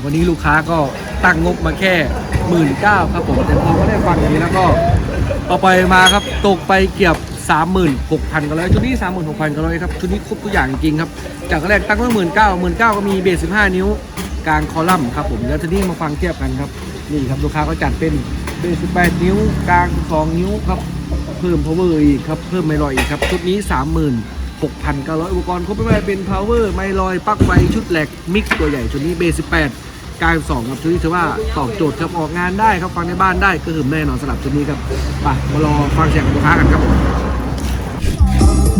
วันนี้ลูกค้าก็ตั้งงบมาแค่19,000ครับผมแต่พอก็ได้ฟังอย่างนี้แล้วก็เอาไปมาครับตกไปเกือบ36,000กันแล้วชุดนี้36,000กันเลยครับชุดนี้ครบทุกอย่างจริงครับจากแรกตั้งไว้19,000ก็มีเบส15 นิ้วกลางคอลัมน์ครับผมแล้วทีนี้มาฟังเทียบกันครับนี่ครับลูกค้าก็จัดเป็นเบส18 นิ้วกลาง2 นิ้วครับเพิ่ม power อีกครับเพิ่มไมลอยอีกครับชุดนี้36,900อุปกรณ์ครบไม่ว่าเป็น power ไมลอยปลั๊กไฟชุดแหลกมิกซ์ตัวใหญ่ชุดนี้เบส18กลาง2ครับชุดนี้ถือว่าตอบโจทย์ครับออกงานได้ครับฟังในบ้านได้ก็หึมแน่นอนสำหรับชุดนี้ครับไปมารอฟังเสียงของลูกค้ากันครับ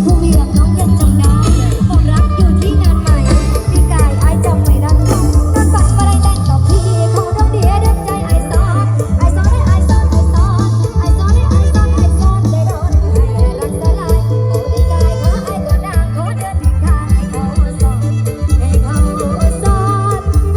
ผู้เวียงน้องยังจำได้ความรักอยู่ที่งานใหม่พี่กายไอ้จำไม่ได้นอนฝันอะไรแต่งกับพี่เขาต้องเดียเดินใจไอ้ซอนไอ้ซอนไอ้ซอนไอ้ซอนไอ้ซอนไอ้ซอนไอ้ซอนได้โดนไอ้รักสลายพี่กายเขาไอ้ก็นางเขาเดินทางให้เขาสอนให้เขาสอนลาเดิ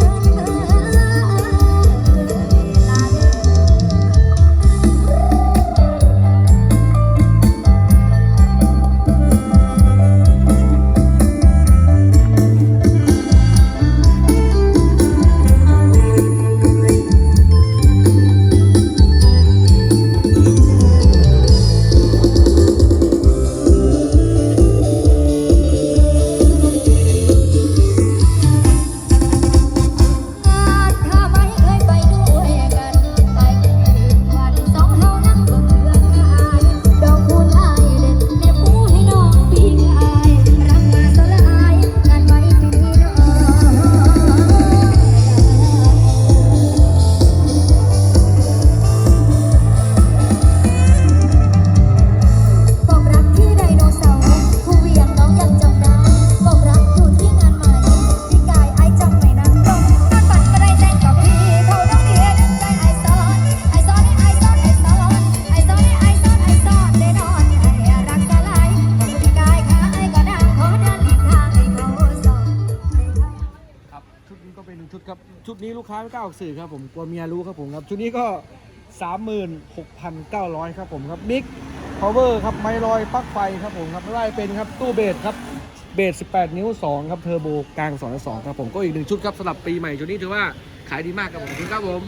ชุดนี้ลูกค้าไม่กล้าออกสื่อครับผมกลัวเมียรู้ครับผมครับชุดนี้ก็ 36,900 ครับผมครับบิ๊กพาวเวอร์ครับไมลอยปลั๊กไฟครับผมครับไม่ว่าเป็นครับตู้เบสครับเบส18 นิ้ว2ครับเทอร์โบกลาง2 ครับผมก็อีก1ชุดครับสำหรับปีใหม่ชุดนี้ถือว่าขายดีมากครับผมครับผม